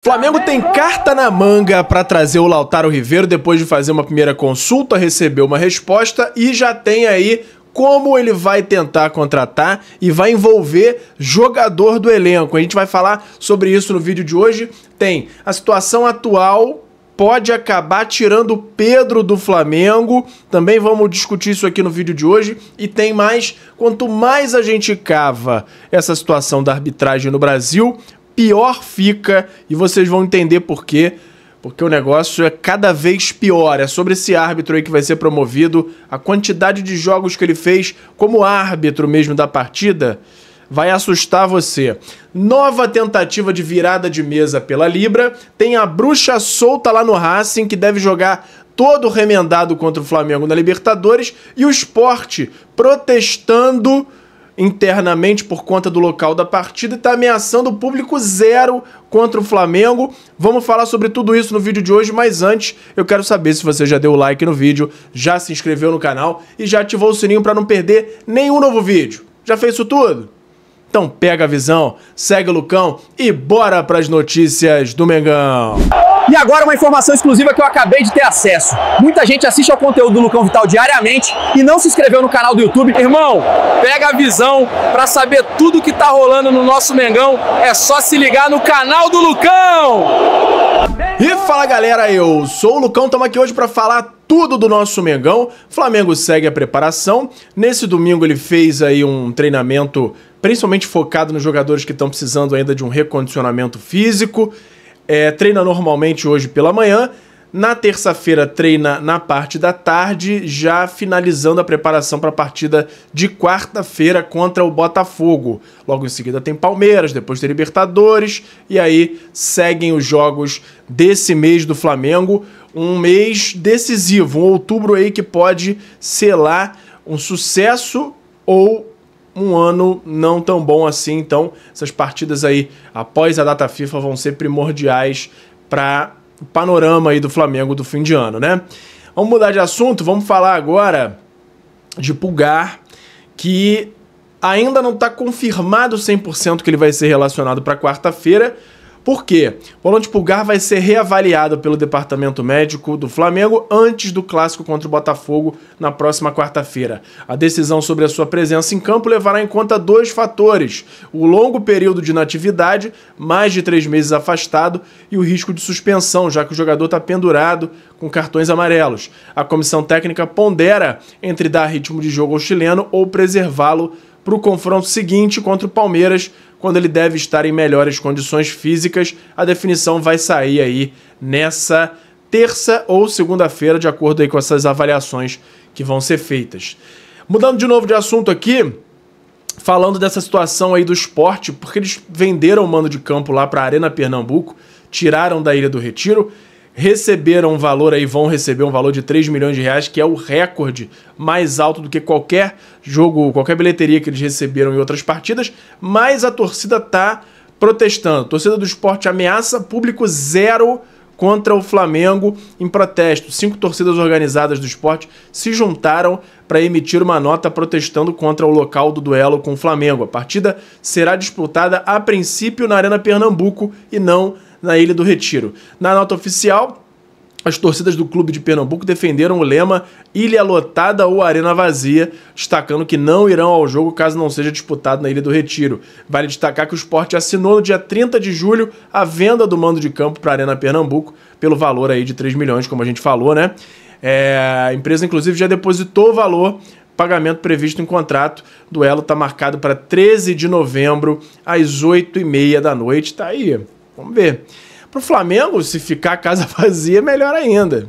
Flamengo tem carta na manga para trazer o Lautaro Riveiro depois de fazer uma primeira consulta, recebeu uma resposta e já tem aí como ele vai tentar contratar e vai envolver jogador do elenco. A gente vai falar sobre isso no vídeo de hoje. Tem a situação atual, pode acabar tirando o Pedro do Flamengo. Também vamos discutir isso aqui no vídeo de hoje. E tem mais, quanto mais a gente cava essa situação da arbitragem no Brasil, pior fica, e vocês vão entender por quê. Porque o negócio é cada vez pior. É sobre esse árbitro aí que vai ser promovido, a quantidade de jogos que ele fez como árbitro mesmo da partida vai assustar você. Nova tentativa de virada de mesa pela Libra. Tem a bruxa solta lá no Racing, que deve jogar todo remendado contra o Flamengo na Libertadores. E o Sport protestando internamente por conta do local da partida e está ameaçando o público zero contra o Flamengo. Vamos falar sobre tudo isso no vídeo de hoje, mas antes eu quero saber se você já deu o like no vídeo, já se inscreveu no canal e já ativou o sininho para não perder nenhum novo vídeo. Já fez isso tudo? Então pega a visão, segue o Lucão e bora para as notícias do Mengão. E agora uma informação exclusiva que eu acabei de ter acesso. Muita gente assiste ao conteúdo do Lucão Vital diariamente e não se inscreveu no canal do YouTube. Irmão, pega a visão para saber tudo que tá rolando no nosso Mengão. É só se ligar no canal do Lucão! E fala galera, eu sou o Lucão, estamos aqui hoje para falar tudo do nosso Mengão. Flamengo segue a preparação. Nesse domingo ele fez aí um treinamento principalmente focado nos jogadores que estão precisando ainda de um recondicionamento físico. Treina normalmente hoje pela manhã. Na terça-feira treina na parte da tarde, já finalizando a preparação para a partida de quarta-feira contra o Botafogo. Logo em seguida tem Palmeiras, depois tem Libertadores, e aí seguem os jogos desse mês do Flamengo. Um mês decisivo, um outubro aí que pode selar um sucesso ou um ano não tão bom assim. Então essas partidas aí após a data FIFA vão ser primordiais para o panorama aí do Flamengo do fim de ano, né? Vamos mudar de assunto, vamos falar agora de Pulgar, que ainda não está confirmado 100% que ele vai ser relacionado para quarta-feira. Por quê? O volante Pulgar vai ser reavaliado pelo departamento médico do Flamengo antes do clássico contra o Botafogo na próxima quarta-feira. A decisão sobre a sua presença em campo levará em conta dois fatores: o longo período de inatividade, mais de 3 meses afastado, e o risco de suspensão, já que o jogador está pendurado com cartões amarelos. A comissão técnica pondera entre dar ritmo de jogo ao chileno ou preservá-lo para o confronto seguinte contra o Palmeiras, quando ele deve estar em melhores condições físicas. A definição vai sair aí nessa terça ou segunda-feira, de acordo aí com essas avaliações que vão ser feitas. Mudando de novo de assunto aqui, falando dessa situação aí do Sport, porque eles venderam o mando de campo lá para a Arena Pernambuco, tiraram da Ilha do Retiro, receberam um valor aí, vão receber um valor de 3 milhões de reais, que é o recorde mais alto do que qualquer jogo, qualquer bilheteria que eles receberam em outras partidas, mas a torcida tá protestando. A torcida do Sport ameaça público zero contra o Flamengo em protesto. 5 torcidas organizadas do Sport se juntaram para emitir uma nota protestando contra o local do duelo com o Flamengo. A partida será disputada a princípio na Arena Pernambuco e não na Ilha do Retiro. Na nota oficial, as torcidas do Clube de Pernambuco defenderam o lema Ilha Lotada ou Arena Vazia, destacando que não irão ao jogo caso não seja disputado na Ilha do Retiro. Vale destacar que o Sport assinou no dia 30 de julho a venda do mando de campo para a Arena Pernambuco pelo valor aí de 3 milhões, como a gente falou, né? A empresa, inclusive, já depositou o valor, pagamento previsto em contrato. O duelo está marcado para 13 de novembro, às 8h30 da noite. Tá aí, vamos ver. Para o Flamengo, se ficar a casa vazia, melhor ainda.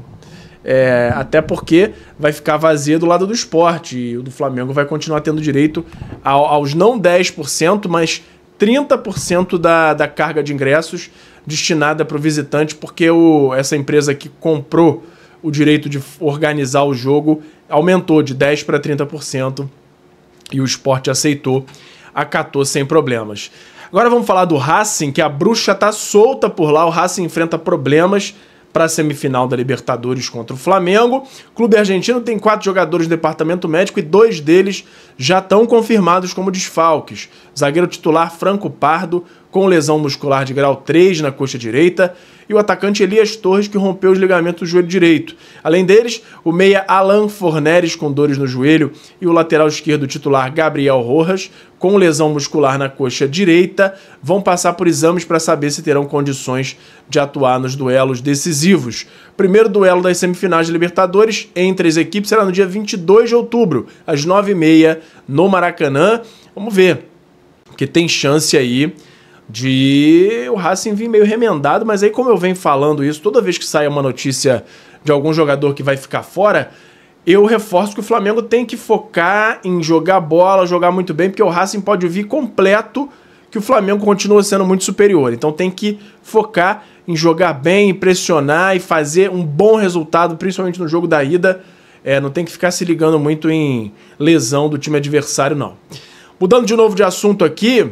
Até porque vai ficar vazia do lado do Sport, e o do Flamengo vai continuar tendo direito aos não 10%, mas 30% da carga de ingressos destinada para o visitante, porque essa empresa que comprou o direito de organizar o jogo aumentou de 10% para 30%, e o Sport aceitou, acatou sem problemas. Agora vamos falar do Racing, que a bruxa tá solta por lá. O Racing enfrenta problemas para a semifinal da Libertadores contra o Flamengo. O clube argentino tem 4 jogadores no departamento médico e 2 deles já estão confirmados como desfalques. O zagueiro titular Franco Pardo com lesão muscular de grau 3 na coxa direita, e o atacante Elias Torres, que rompeu os ligamentos do joelho direito. Além deles, o meia Alan Forneres, com dores no joelho, e o lateral esquerdo titular Gabriel Rojas, com lesão muscular na coxa direita, vão passar por exames para saber se terão condições de atuar nos duelos decisivos. O primeiro duelo das semifinais de Libertadores entre as equipes será no dia 22 de outubro, às 9h30, no Maracanã. Vamos ver, porque tem chance aí de o Racing vir meio remendado, mas aí, como eu venho falando isso, toda vez que sai uma notícia de algum jogador que vai ficar fora, eu reforço que o Flamengo tem que focar em jogar bola, jogar muito bem, porque o Racing pode vir completo que o Flamengo continua sendo muito superior. Então tem que focar em jogar bem, pressionar e fazer um bom resultado, principalmente no jogo da ida. Não tem que ficar se ligando muito em lesão do time adversário, não. Mudando de novo de assunto aqui,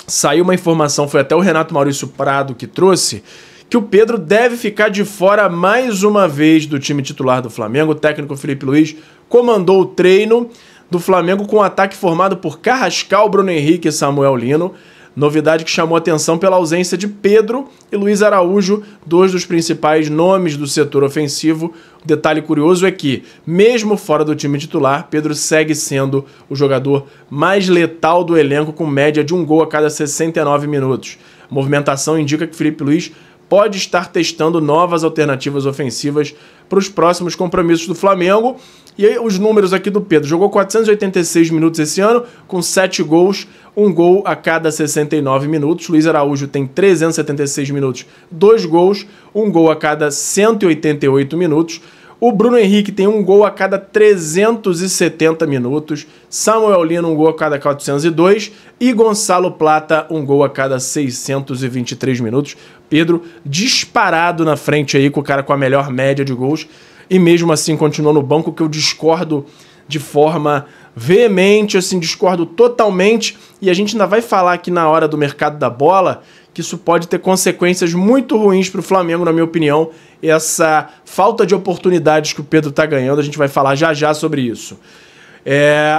saiu uma informação, foi até o Renato Maurício Prado que trouxe, que o Pedro deve ficar de fora mais uma vez do time titular do Flamengo. O técnico Felipe Luiz comandou o treino do Flamengo com um ataque formado por Carrascal, Bruno Henrique e Samuel Lino. Novidade que chamou atenção pela ausência de Pedro e Luiz Araújo, dois dos principais nomes do setor ofensivo. O detalhe curioso é que, mesmo fora do time titular, Pedro segue sendo o jogador mais letal do elenco, com média de 1 gol a cada 69 minutos. A movimentação indica que Felipe Luiz pode estar testando novas alternativas ofensivas para os próximos compromissos do Flamengo. E aí, os números aqui do Pedro: jogou 486 minutos esse ano, com 7 gols, 1 gol a cada 69 minutos. Luiz Araújo tem 376 minutos, 2 gols, 1 gol a cada 188 minutos. O Bruno Henrique tem 1 gol a cada 370 minutos. Samuel Lino, 1 gol a cada 402. E Gonçalo Plata, 1 gol a cada 623 minutos. Pedro disparado na frente aí, com o cara com a melhor média de gols. E mesmo assim continuou no banco, que eu discordo de forma veemente, assim, discordo totalmente. E a gente ainda vai falar aqui na hora do mercado da bola que isso pode ter consequências muito ruins para o Flamengo, na minha opinião. Essa falta de oportunidades que o Pedro está ganhando, a gente vai falar já já sobre isso.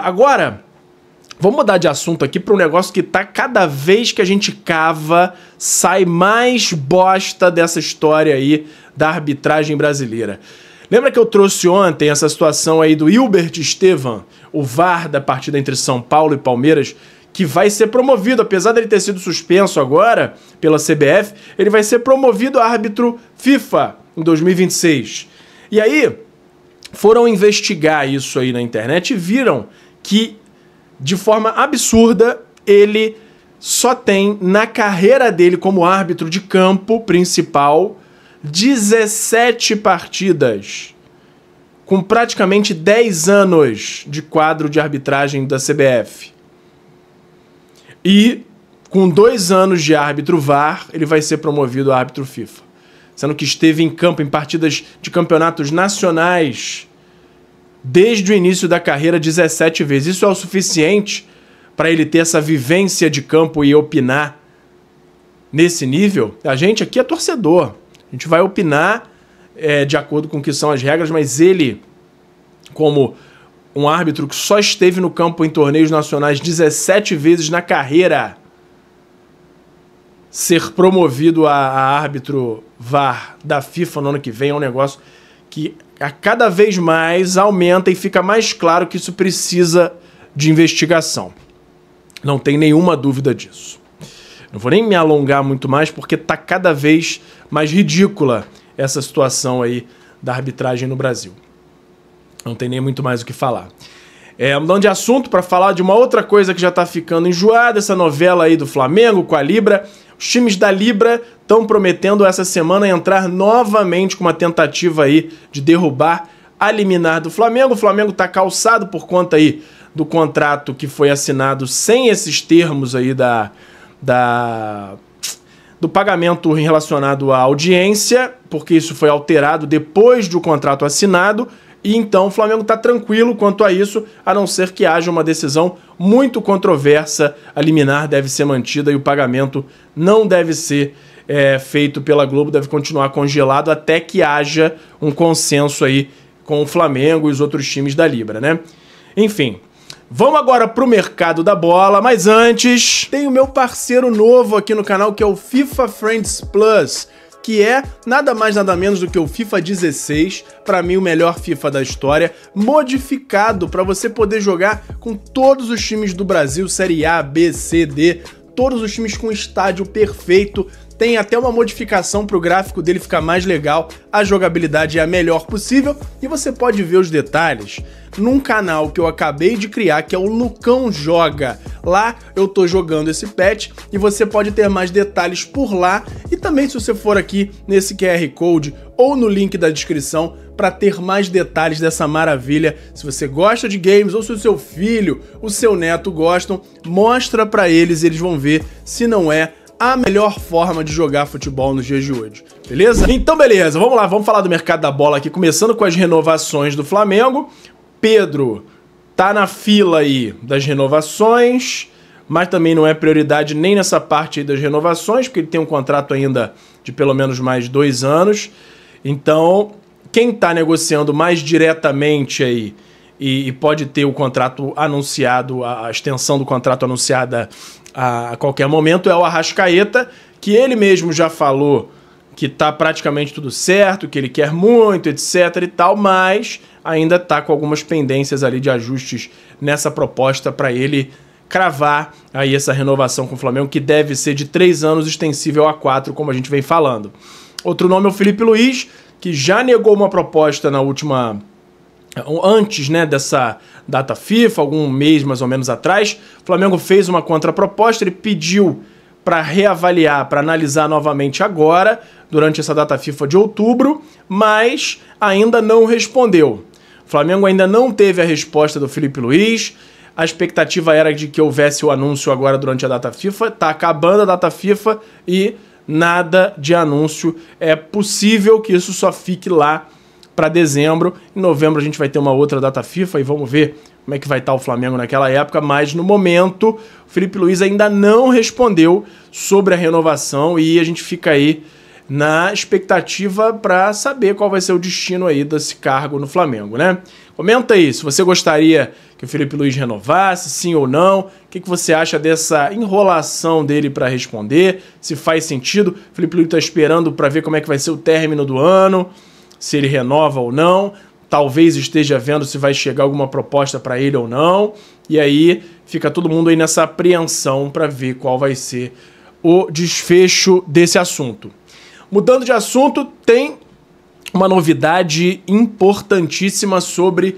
Agora, vamos mudar de assunto aqui para um negócio que tá, cada vez que a gente cava, sai mais bosta dessa história aí da arbitragem brasileira. Lembra que eu trouxe ontem essa situação aí do Hilbert Estevam, o VAR da partida entre São Paulo e Palmeiras, que vai ser promovido, apesar dele ter sido suspenso agora pela CBF, ele vai ser promovido a árbitro FIFA em 2026. E aí, foram investigar isso aí na internet e viram que, de forma absurda, ele só tem, na carreira dele como árbitro de campo principal, 17 partidas, com praticamente 10 anos de quadro de arbitragem da CBF. E com 2 anos de árbitro VAR, ele vai ser promovido a árbitro FIFA. Sendo que esteve em campo em partidas de campeonatos nacionais desde o início da carreira 17 vezes. Isso é o suficiente para ele ter essa vivência de campo e opinar nesse nível? A gente aqui é torcedor. A gente vai opinar de acordo com o que são as regras, mas ele, como um árbitro que só esteve no campo em torneios nacionais 17 vezes na carreira, ser promovido a árbitro VAR da FIFA no ano que vem é um negócio que a cada vez mais aumenta e fica mais claro que isso precisa de investigação. Não tem nenhuma dúvida disso. Não vou nem me alongar muito mais, porque tá cada vez mais ridícula essa situação aí da arbitragem no Brasil. Não tem nem muito mais o que falar. Mudando de assunto para falar de uma outra coisa que já tá ficando enjoada, essa novela aí do Flamengo com a Libra. Os times da Libra estão prometendo essa semana entrar novamente com uma tentativa aí de derrubar a liminar do Flamengo. O Flamengo tá calçado por conta aí do contrato que foi assinado sem esses termos aí do pagamento relacionado à audiência, porque isso foi alterado depois do contrato assinado. E então o Flamengo está tranquilo quanto a isso, a não ser que haja uma decisão muito controversa. A liminar deve ser mantida e o pagamento não deve ser feito pela Globo, deve continuar congelado até que haja um consenso aí com o Flamengo e os outros times da Libra, né? Enfim, Vamos agora pro mercado da bola, mas antes tem o meu parceiro novo aqui no canal, que é o FIFA Friends Plus, que é nada mais nada menos do que o FIFA 16, para mim o melhor FIFA da história, modificado para você poder jogar com todos os times do Brasil, Série A, B, C, D, todos os times com estádio perfeito. Tem até uma modificação para o gráfico dele ficar mais legal, a jogabilidade é a melhor possível e você pode ver os detalhes num canal que eu acabei de criar, que é o Lucão Joga. Lá eu tô jogando esse patch e você pode ter mais detalhes por lá e também se você for aqui nesse QR Code ou no link da descrição para ter mais detalhes dessa maravilha. Se você gosta de games ou se o seu filho, o seu neto gostam, mostra para eles e eles vão ver se não é a melhor forma de jogar futebol nos dias de hoje, beleza? Então beleza, vamos lá, vamos falar do mercado da bola aqui, começando com as renovações do Flamengo. Pedro tá na fila aí das renovações, mas também não é prioridade nem nessa parte aí das renovações, porque ele tem um contrato ainda de pelo menos mais 2 anos. Então, quem tá negociando mais diretamente aí e pode ter o contrato anunciado, a extensão do contrato anunciada a qualquer momento, é o Arrascaeta, que ele mesmo já falou que tá praticamente tudo certo, que ele quer muito, etc e tal, mas ainda tá com algumas pendências ali de ajustes nessa proposta para ele cravar aí essa renovação com o Flamengo, que deve ser de 3 anos, extensível a 4, como a gente vem falando. Outro nome é o Felipe Luiz, que já negou uma proposta na última... antes, né, dessa data FIFA, algum mês mais ou menos atrás. O Flamengo fez uma contraproposta, ele pediu para reavaliar, para analisar novamente agora, durante essa data FIFA de outubro, mas ainda não respondeu. O Flamengo ainda não teve a resposta do Felipe Luiz, a expectativa era de que houvesse o anúncio agora durante a data FIFA, tá acabando a data FIFA e nada de anúncio. É possível que isso só fique lá para dezembro. Em novembro a gente vai ter uma outra data FIFA e vamos ver como é que vai estar o Flamengo naquela época, mas no momento o Felipe Luiz ainda não respondeu sobre a renovação e a gente fica aí na expectativa para saber qual vai ser o destino aí desse cargo no Flamengo, né? Comenta aí se você gostaria que o Felipe Luiz renovasse, sim ou não, o que você acha dessa enrolação dele para responder, se faz sentido. O Felipe Luiz está esperando para ver como é que vai ser o término do ano, se ele renova ou não, talvez esteja vendo se vai chegar alguma proposta para ele ou não, e aí fica todo mundo aí nessa apreensão para ver qual vai ser o desfecho desse assunto. Mudando de assunto, tem uma novidade importantíssima sobre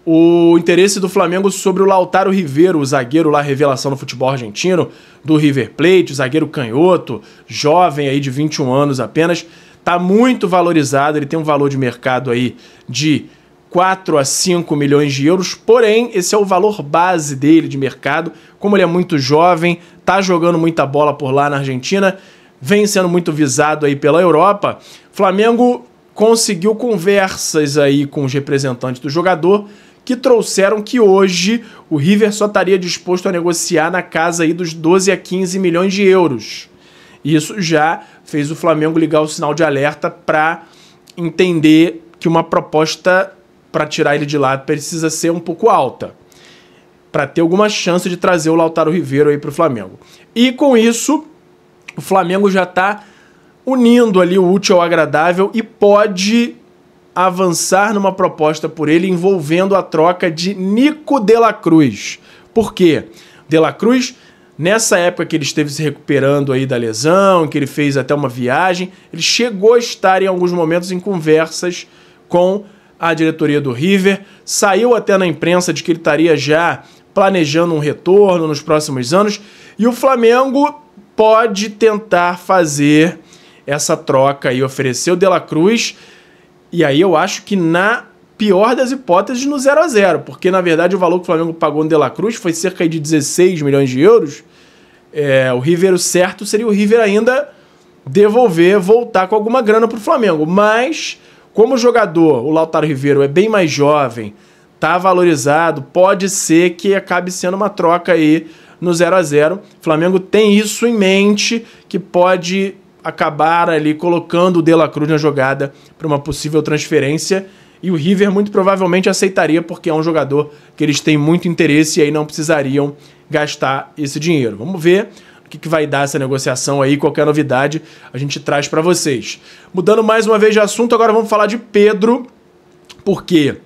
o interesse do Flamengo sobre o Lautaro Riveiro, o zagueiro lá, revelação no futebol argentino, do River Plate, zagueiro canhoto, jovem aí de 21 anos apenas. Tá muito valorizado, ele tem um valor de mercado aí de 4 a 5 milhões de euros, porém, esse é o valor base dele de mercado. Como ele é muito jovem, tá jogando muita bola por lá na Argentina, vem sendo muito visado aí pela Europa, Flamengo conseguiu conversas aí com os representantes do jogador que trouxeram que hoje o River só estaria disposto a negociar na casa aí dos 12 a 15 milhões de euros. Isso já fez o Flamengo ligar o sinal de alerta para entender que uma proposta para tirar ele de lá precisa ser um pouco alta, para ter alguma chance de trazer o Lautaro Riveiro aí para o Flamengo. E com isso, o Flamengo já está unindo ali o útil ao agradável e pode avançar numa proposta por ele envolvendo a troca de Nico de la Cruz. Por quê? De la Cruz, nessa época que ele esteve se recuperando aí da lesão, que ele fez até uma viagem, ele chegou a estar em alguns momentos em conversas com a diretoria do River, saiu até na imprensa de que ele estaria já planejando um retorno nos próximos anos, e o Flamengo pode tentar fazer essa troca e oferecer o De la Cruz, e aí eu acho que na pior das hipóteses no 0 a 0, porque na verdade o valor que o Flamengo pagou no De la Cruz foi cerca de 16 milhões de euros. O River, o certo seria o River ainda devolver, voltar com alguma grana para o Flamengo, mas como o jogador, o Lautaro Riveiro, é bem mais jovem, tá valorizado, pode ser que acabe sendo uma troca aí no 0 a 0. O Flamengo tem isso em mente, que pode acabar ali colocando o De la Cruz na jogada para uma possível transferência. E o River muito provavelmente aceitaria, porque é um jogador que eles têm muito interesse e aí não precisariam gastar esse dinheiro. Vamos ver o que vai dar essa negociação aí, qualquer novidade a gente traz para vocês. Mudando mais uma vez de assunto, agora vamos falar de Pedro, porque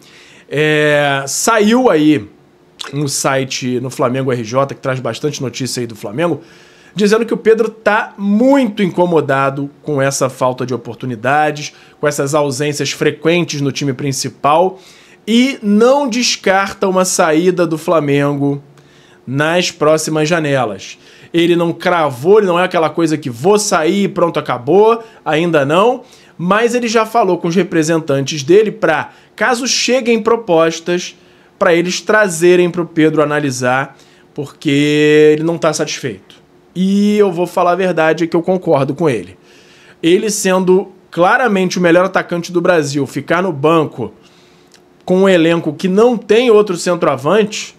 saiu aí um site no Flamengo RJ, que traz bastante notícia aí do Flamengo, dizendo que o Pedro tá muito incomodado com essa falta de oportunidades, com essas ausências frequentes no time principal e não descarta uma saída do Flamengo nas próximas janelas. Ele não cravou, ele não é aquela coisa que vou sair e pronto, acabou, ainda não, mas ele já falou com os representantes dele para, caso cheguem propostas, para eles trazerem para o Pedro analisar, porque ele não está satisfeito. E eu vou falar a verdade, é que eu concordo com ele. Ele sendo claramente o melhor atacante do Brasil, ficar no banco com um elenco que não tem outro centroavante,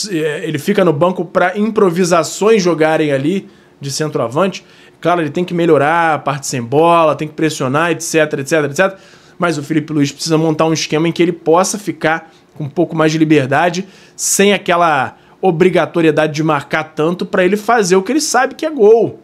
ele fica no banco para improvisações jogarem ali de centroavante. Claro, ele tem que melhorar a parte sem bola, tem que pressionar, etc, etc, etc. Mas o Felipe Luiz precisa montar um esquema em que ele possa ficar com um pouco mais de liberdade, sem aquela obrigatoriedade de marcar tanto, para ele fazer o que ele sabe que é gol.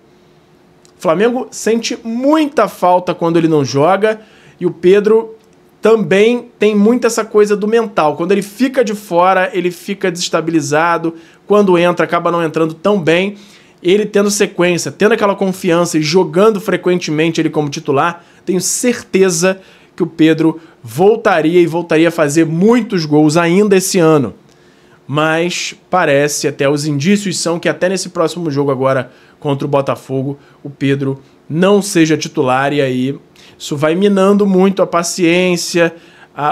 O Flamengo sente muita falta quando ele não joga, e o Pedro também tem muito essa coisa do mental. Quando ele fica de fora, ele fica desestabilizado, quando entra, acaba não entrando tão bem. Ele tendo sequência, tendo aquela confiança e jogando frequentemente ele como titular, tenho certeza que o Pedro voltaria a fazer muitos gols ainda esse ano. Mas parece, até os indícios são que até nesse próximo jogo agora contra o Botafogo, o Pedro não seja titular, e aí isso vai minando muito a paciência,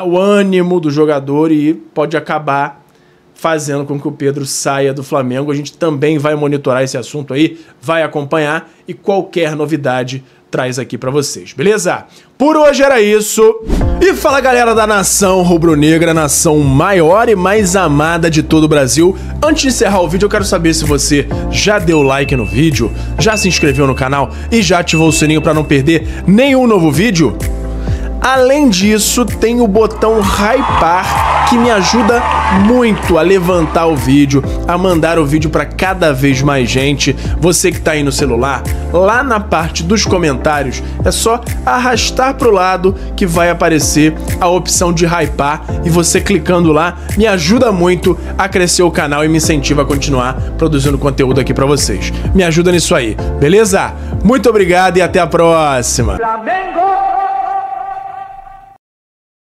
o ânimo do jogador, e pode acabar fazendo com que o Pedro saia do Flamengo. A gente também vai monitorar esse assunto aí, vai acompanhar, e qualquer novidade traz aqui pra vocês, beleza? Por hoje era isso. E fala, galera da nação rubro-negra, nação maior e mais amada de todo o Brasil. Antes de encerrar o vídeo, eu quero saber se você já deu like no vídeo, já se inscreveu no canal e já ativou o sininho pra não perder nenhum novo vídeo. Além disso, tem o botão hypar, que me ajuda muito a levantar o vídeo, a mandar o vídeo para cada vez mais gente. Você que está aí no celular, lá na parte dos comentários, é só arrastar para o lado que vai aparecer a opção de hypar, e você clicando lá me ajuda muito a crescer o canal e me incentiva a continuar produzindo conteúdo aqui para vocês. Me ajuda nisso aí, beleza? Muito obrigado e até a próxima! Flamengo!